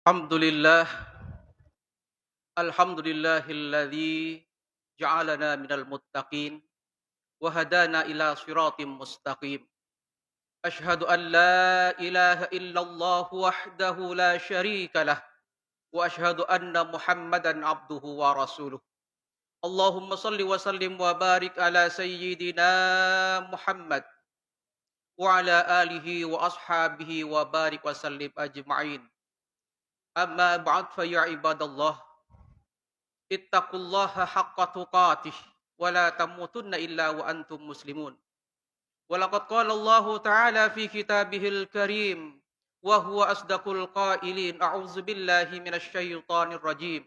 Alhamdulillah, alhamdulillahilladzi ja'alana minal muttaqin wa hadana ila siratim mustaqim. Ashhadu an la ilaha illallah wahdahu la syarika lah wa ashhadu anna Muhammadan abduhu wa rasuluh. Allahumma salli wa sallim wa barik ala sayyidina Muhammad wa ala alihi wa ashabihi wa barik wa sallim ajma'in. Amma ba'd fa ya ibadallah, ittaqullaha haqqa tuqatih wa la tamutunna illa wa antum muslimun. Wa laqad qala Allah ta'ala fi kitabihil karim wa huwa asdaqul qailin. A'udzu billahi minasy syaithanir rajim.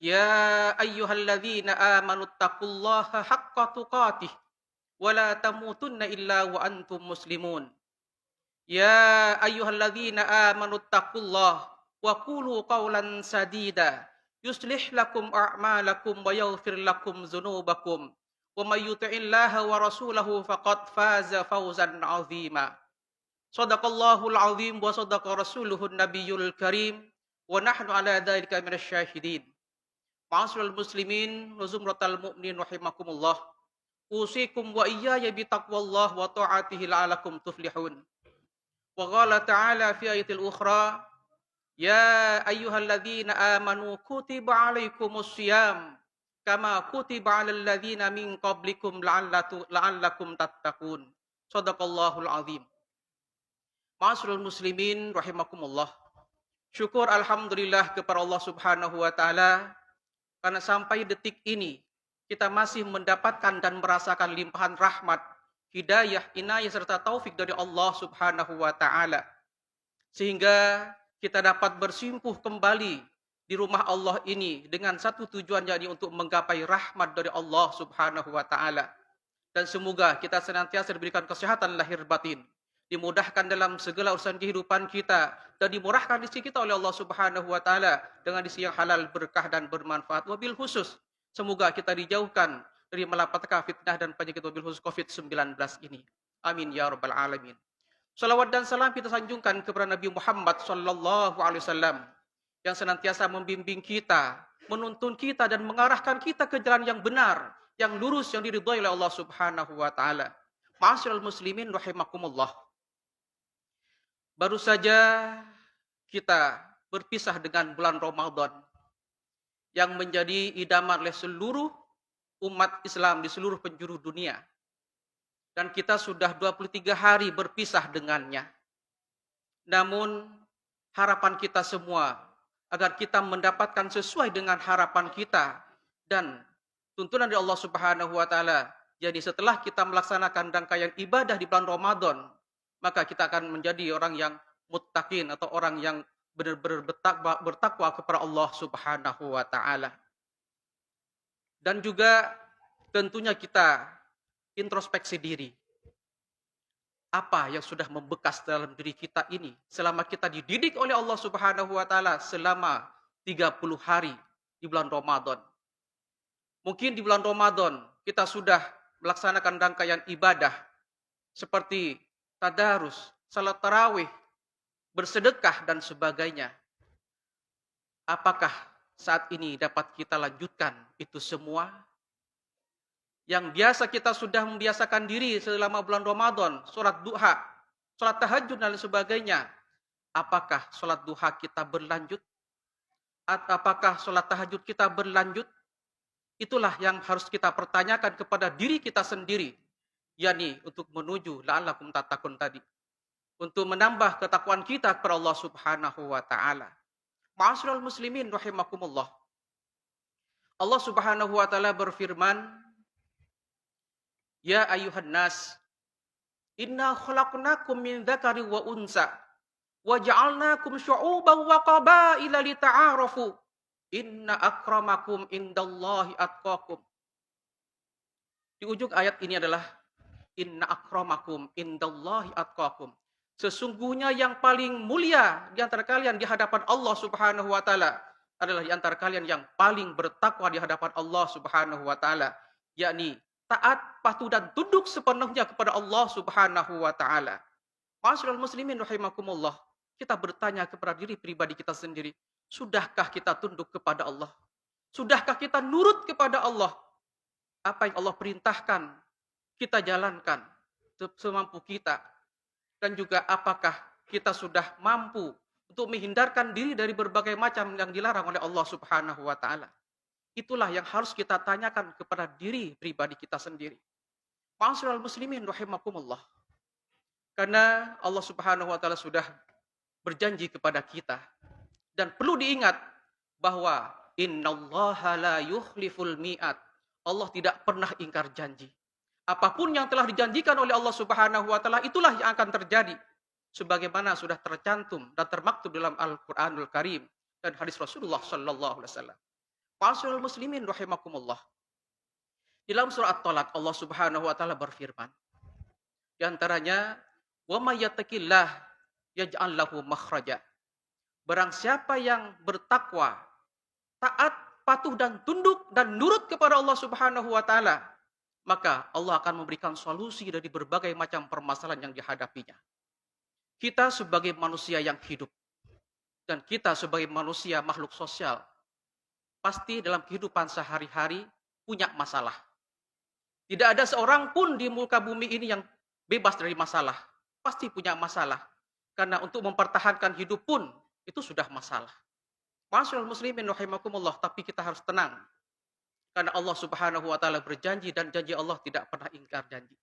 Ya ayyuhalladzina amanu taqullaha haqqa tuqatih wa la tamutunna illa wa antum muslimun. Ya ayyuhalladzina amanu taqullaha wa qulu qawlan sadida yuslih lakum a'malakum wa yaghfir lakum dzunubakum wa may yuti'illaha wa rasulahu faqad faza fawzan 'azima. Shadaqallahul 'azim wa shadaqa rasuluhun nabiyyul karim wa nahnu 'ala dzalika minasy syahidin. Ma'asyiral muslimin wa zumratal mu'minin rahimakumullah. Usikum wa iyaya bi taqwallah wa ta'atihi la'alakum tuflihun. Wa qala ta'ala fi ayatil ukhra, ya ayyuhalladzina amanu kutiba alaikumus syiyam kama kutiba alal ladzina min qablikum la'allakum tattaqun. Shadaqallahul azim. Ma'asyiral muslimin rahimakumullah. Syukur alhamdulillah kepada Allah Subhanahu wa taala karena sampai detik ini kita masih mendapatkan dan merasakan limpahan rahmat, hidayah, inayah serta taufik dari Allah Subhanahu wa taala. Sehingga kita dapat bersimpuh kembali di rumah Allah ini dengan satu tujuan, yakni untuk menggapai rahmat dari Allah Subhanahu wa taala. Dan semoga kita senantiasa diberikan kesehatan lahir batin, dimudahkan dalam segala urusan kehidupan kita, dan dimurahkan rezeki kita oleh Allah Subhanahu wa taala dengan rezeki yang halal, berkah dan bermanfaat. Wabil khusus semoga kita dijauhkan dari malapetaka, fitnah dan penyakit, wabil khusus Covid-19 ini. Amin ya rabbal alamin. Salawat dan salam kita sanjungkan kepada Nabi Muhammad sallallahu alaihi wasallam yang senantiasa membimbing kita, menuntun kita dan mengarahkan kita ke jalan yang benar, yang lurus, yang diridhai oleh Allah Subhanahu wa taala. Ma'asyiral muslimin rahimakumullah. Baru saja kita berpisah dengan bulan Ramadan yang menjadi idaman oleh seluruh umat Islam di seluruh penjuru dunia. Dan kita sudah 23 hari berpisah dengannya. Namun harapan kita semua agar kita mendapatkan sesuai dengan harapan kita dan tuntunan dari Allah Subhanahu wa taala. Jadi setelah kita melaksanakan rangkaian ibadah di bulan Ramadan, maka kita akan menjadi orang yang muttaqin atau orang yang benar-benar bertakwa kepada Allah Subhanahu wa taala. Dan juga tentunya kita introspeksi diri. Apa yang sudah membekas dalam diri kita ini selama kita dididik oleh Allah Subhanahu wa taala selama 30 hari di bulan Ramadan. Mungkin di bulan Ramadan kita sudah melaksanakan rangkaian ibadah seperti tadarus, salat tarawih, bersedekah dan sebagainya. Apakah saat ini dapat kita lanjutkan itu semua? Yang biasa kita sudah membiasakan diri selama bulan Ramadan, sholat duha, sholat tahajud dan sebagainya. Apakah sholat duha kita berlanjut? Apakah sholat tahajud kita berlanjut? Itulah yang harus kita pertanyakan kepada diri kita sendiri. yakni untuk menuju la'allakum tattaqun tadi. Untuk menambah ketakwaan kita kepada Allah Subhanahu wa taala. Ma'asyiral muslimin rahimakumullah. Allah Subhanahu wa taala berfirman, ya ayuhan nas, inna khalaqnakum min dzakari wa unsa wa ja'alnakum syu'uban wa qabaila lita'arafu. Inna akramakum indallahi atqakum. Di ujung ayat ini adalah inna akramakum indallahi atqakum. Sesungguhnya yang paling mulia di antara kalian di hadapan Allah Subhanahu wa taala adalah di antara kalian yang paling bertakwa di hadapan Allah Subhanahu wa taala, yakni taat, patuh dan tunduk sepenuhnya kepada Allah Subhanahu wa taala. Ma'asyiral muslimin rahimakumullah. kita bertanya kepada diri pribadi kita sendiri, sudahkah kita tunduk kepada Allah? Sudahkah kita nurut kepada Allah? Apa yang Allah perintahkan, kita jalankan semampu kita. Dan juga apakah kita sudah mampu untuk menghindarkan diri dari berbagai macam yang dilarang oleh Allah Subhanahu wa taala. Itulah yang harus kita tanyakan kepada diri pribadi kita sendiri. Ma'asyiral muslimin rahimakumullah. Karena Allah Subhanahu wa taala sudah berjanji kepada kita, dan perlu diingat bahwa innallaha la yukhliful mi'ad. Allah tidak pernah ingkar janji. Apapun yang telah dijanjikan oleh Allah Subhanahu wa taala, itulah yang akan terjadi. Sebagaimana sudah tercantum dan termaktub dalam Al-Qur'anul Karim dan hadis Rasulullah sallallahu alaihi wasallam. Ma'asyiral muslimin rahimakumullah. Di dalam surah At-Talaq Allah Subhanahu wa taala berfirman, di antaranya, "Wa may yattaqillah yaj'al lahu makhraja." Barang siapa yang bertakwa, taat, patuh dan tunduk dan nurut kepada Allah Subhanahu wa taala, maka Allah akan memberikan solusi dari berbagai macam permasalahan yang dihadapinya. Kita sebagai manusia yang hidup dan kita sebagai manusia makhluk sosial, pasti dalam kehidupan sehari-hari punya masalah. Tidak ada seorang pun di muka bumi ini yang bebas dari masalah. Pasti punya masalah. Karena untuk mempertahankan hidup pun itu sudah masalah. Ma'asyiral muslimin rahimakumullah, tapi kita harus tenang. Karena Allah Subhanahu wa taala berjanji dan janji Allah tidak pernah ingkar janji.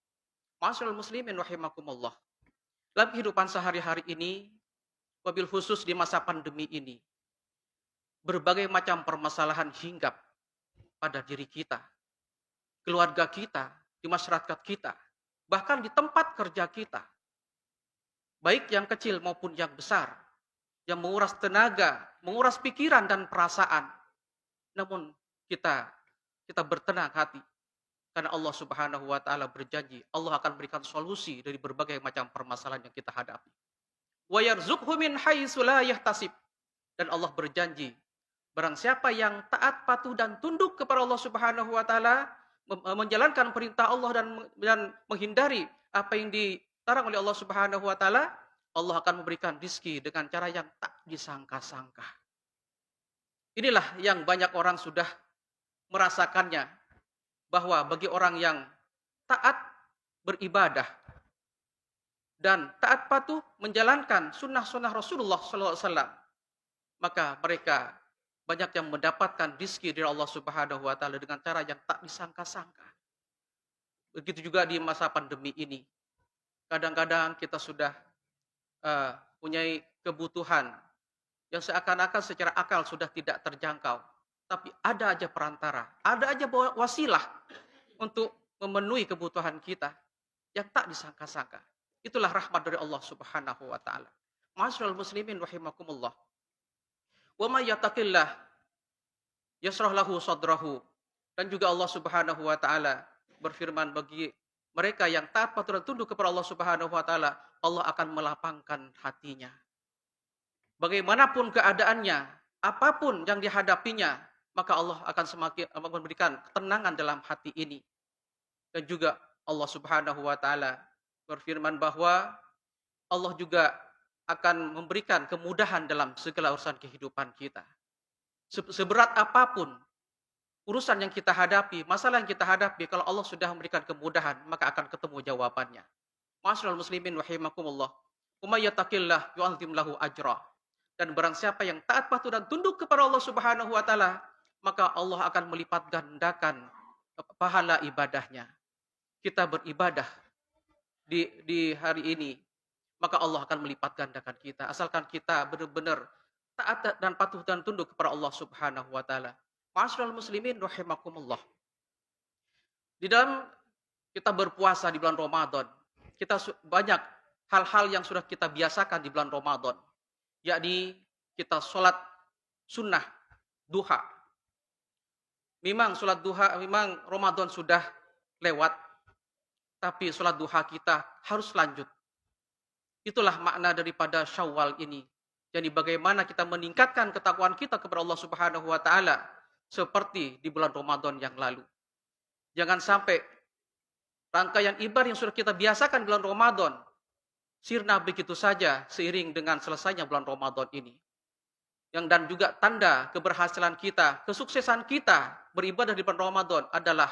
Ma'asyiral muslimin rahimakumullah. Dalam kehidupan sehari-hari ini, wabil khusus di masa pandemi ini, berbagai macam permasalahan hinggap pada diri kita, keluarga kita, di masyarakat kita, bahkan di tempat kerja kita. Baik yang kecil maupun yang besar, yang menguras tenaga, menguras pikiran dan perasaan. Namun kita bertenang hati karena Allah Subhanahu wa taala berjanji Allah akan berikan solusi dari berbagai macam permasalahan yang kita hadapi. Wa yarzuqhu min haitsu la yahtasib. Dan Allah berjanji, barang siapa yang taat, patuh dan tunduk kepada Allah Subhanahu wa taala, menjalankan perintah Allah dan menghindari apa yang dilarang oleh Allah Subhanahu wa taala, Allah akan memberikan rezeki dengan cara yang tak disangka-sangka. Inilah yang banyak orang sudah merasakannya, bahwa bagi orang yang taat beribadah dan taat patuh menjalankan sunnah-sunnah Rasulullah SAW, maka mereka banyak yang mendapatkan rezeki dari Allah Subhanahu wa taala dengan cara yang tak disangka-sangka. Begitu juga di masa pandemi ini. Kadang-kadang kita sudah punya kebutuhan yang seakan-akan secara akal sudah tidak terjangkau. Tapi ada aja perantara, ada aja wasilah untuk memenuhi kebutuhan kita yang tak disangka-sangka. Itulah rahmat dari Allah Subhanahu wa taala. Ma'asyiral muslimin rahimakumullah. Wa may yattaqillah yashrah lahu sadrahu. Dan juga Allah Subhanahu wa taala berfirman, bagi mereka yang taat patuh dan tunduk kepada Allah Subhanahu wa taala, Allah akan melapangkan hatinya. Bagaimanapun keadaannya, apapun yang dihadapinya, maka Allah akan semakin memberikan ketenangan dalam hati ini. Dan juga Allah Subhanahu wa taala berfirman bahwa Allah juga akan memberikan kemudahan dalam segala urusan kehidupan kita. Seberat apapun urusan yang kita hadapi, masalah yang kita hadapi, kalau Allah sudah memberikan kemudahan, maka akan ketemu jawabannya. Ma'asyiral muslimin rahimakumullah. Wa may yattaqillah yu'azzim lahu ajra. Dan barang siapa yang taat patuh dan tunduk kepada Allah Subhanahu wa taala, maka Allah akan melipat gandakan pahala ibadahnya. Kita beribadah di hari ini, maka Allah akan melipat gandakan kita. Asalkan kita benar-benar taat dan patuh dan tunduk kepada Allah Subhanahu wa taala. Ma'asyiral muslimin rahimakumullah. Di dalam kita berpuasa di bulan Ramadan, kita banyak hal-hal yang sudah kita biasakan di bulan Ramadan. Yakni kita sholat sunnah duha. Memang sholat duha, memang Ramadan sudah lewat, tapi sholat duha kita harus lanjut. Itulah makna daripada Syawal ini. Jadi bagaimana kita meningkatkan ketakwaan kita kepada Allah Subhanahu wa taala seperti di bulan Ramadan yang lalu. Jangan sampai rangkaian ibadah yang sudah kita biasakan di bulan Ramadan sirna begitu saja seiring dengan selesainya bulan Ramadan ini. Dan juga tanda keberhasilan kita, kesuksesan kita beribadah di bulan Ramadan adalah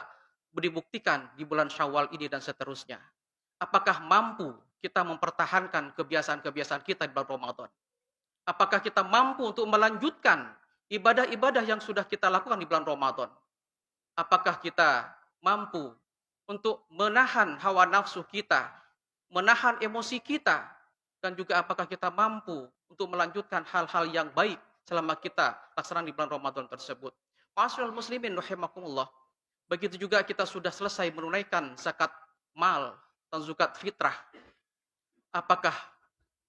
dibuktikan di bulan Syawal ini dan seterusnya. Apakah mampu kita mempertahankan kebiasaan-kebiasaan kita di bulan Ramadan? Apakah kita mampu untuk melanjutkan ibadah-ibadah yang sudah kita lakukan di bulan Ramadan? Apakah kita mampu untuk menahan hawa nafsu kita, menahan emosi kita, dan juga apakah kita mampu untuk melanjutkan hal-hal yang baik selama kita laksanakan di bulan Ramadan tersebut. Ma'asyiral muslimin rahimakumullah. Begitu juga kita sudah selesai menunaikan zakat mal dan zakat fitrah. Apakah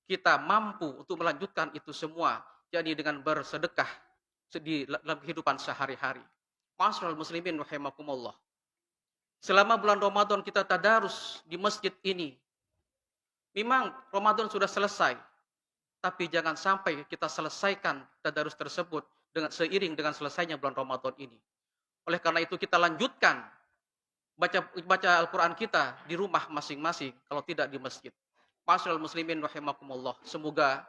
kita mampu untuk melanjutkan itu semua, yakni dengan bersedekah di dalam kehidupan sehari-hari. Ma'asyiral muslimin rahimakumullah. Selama bulan Ramadan kita tadarus di masjid ini, memang Ramadan sudah selesai, tapi jangan sampai kita selesaikan tadarus tersebut seiring dengan selesainya bulan Ramadan ini. Oleh karena itu kita lanjutkan baca Al-Quran kita di rumah masing-masing, kalau tidak di masjid. Ma'asyiral muslimin rahimakumullah. Semoga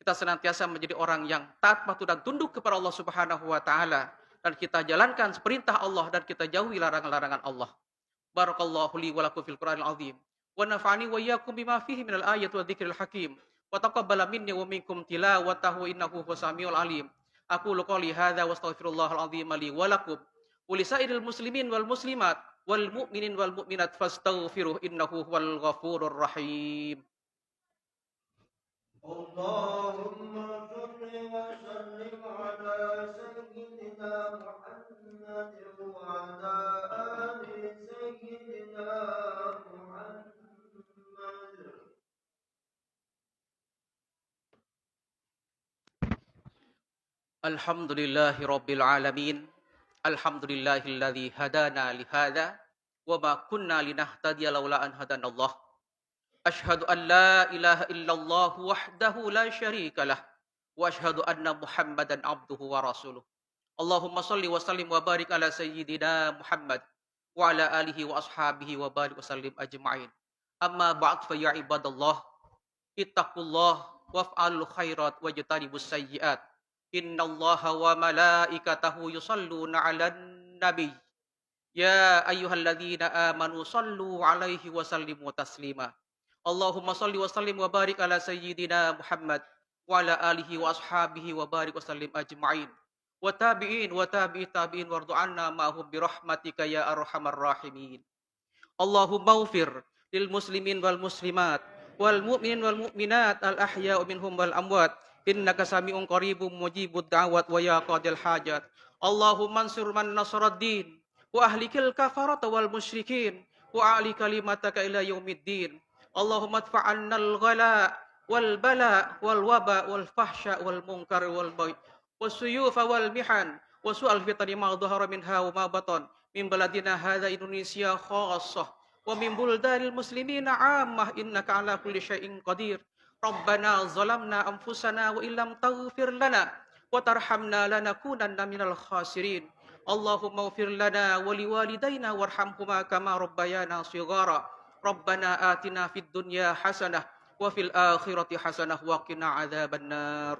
kita senantiasa menjadi orang yang taat patuh dan tunduk kepada Allah Subhanahu wa taala, dan kita jalankan perintah Allah dan kita jauhi larangan-larangan Allah. Barakallahu li wa lakum fil Qur'anil azim. Wa nafa'ani wa iyyakum bima fihi minal ayati wa dzikril hakim. Wa taqabbala minni wa minkum tilawatahu innahu huwas samiul alim. Aqulu qouli hadza wa astaghfirullahal azim li wa lakum wa lisairil muslimin wal muslimat wal mu'minin wal mu'minat fastaghfiruh innahu huwal ghafurur rahim. Allahumma shalli wa sallim ala sayyidina Muhammad wa ala ali sayyidina Muhammad. Alhamdulillahi rabbil alamin. Alhamdulillahilladzi hadana li hadza wa ma kunna linahtadiya laula an hadanallah. Asyhadu an la ilaha illallah wahdahu la syarika lah wa asyhadu anna Muhammadan abduhu wa rasuluh. Allahumma shalli wa sallim wa barik ala sayyidina Muhammad wa ala alihi wa ashabihi wa barik wa sallim ajma'in. Amma ba'd fa ya ibadallah, ittaqullah waf'alul khairat wajtanibus sayyi'at. Innallaha wa malaikatahu yusalluna 'alan nabiy. Ya ayyuhalladzina amanu sallu 'alaihi wa sallimu taslima. Allahumma salli wa sallim wa barik ala sayyidina Muhammad wa ala alihi wa ashabihi wa barik wa sallim ajma'in. Wa tabi'in wa tabi'i tabi'in wardu 'anna ma'hum bi rahmatika ya arhamar rahimin. Allahumma ighfir lil muslimin wal muslimat wal mu'minin wal mu'minat al ahya'u minhum wal amwat innaka sami'un qaribun mujibud da'wat wa ya qadil hajat. Allahumma ansur man nasaraddin wa ahlikil kafarata wal musyrikin wa ali kalimataka ila yaumiddin. Allahumma adfa'annal ghala wal bala wal waba wal fahsya wal munkar wal baghi wasuyufa wal mihan wa su'al fitani ma dhahara minha wa ma batan min baladina hadza Indonesia khassah wa min buldanil muslimina 'ammah innaka 'ala kulli syai'in qadir. Rabbana zalamna anfusana wa illam taghfir lana wa tarhamna lanakunanna minal khasirin. Allahumma ighfir lana wa liwalidayna warhamhuma kama rabbayana shighara. Rabbana atina fid dunya hasanah wa fil akhirati hasanah wa qina adzabannar.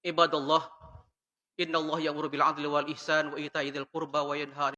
Ibadallah, innallaha ya'muru bil 'adli wal ihsan wa ita'i dzil qurba wa yanha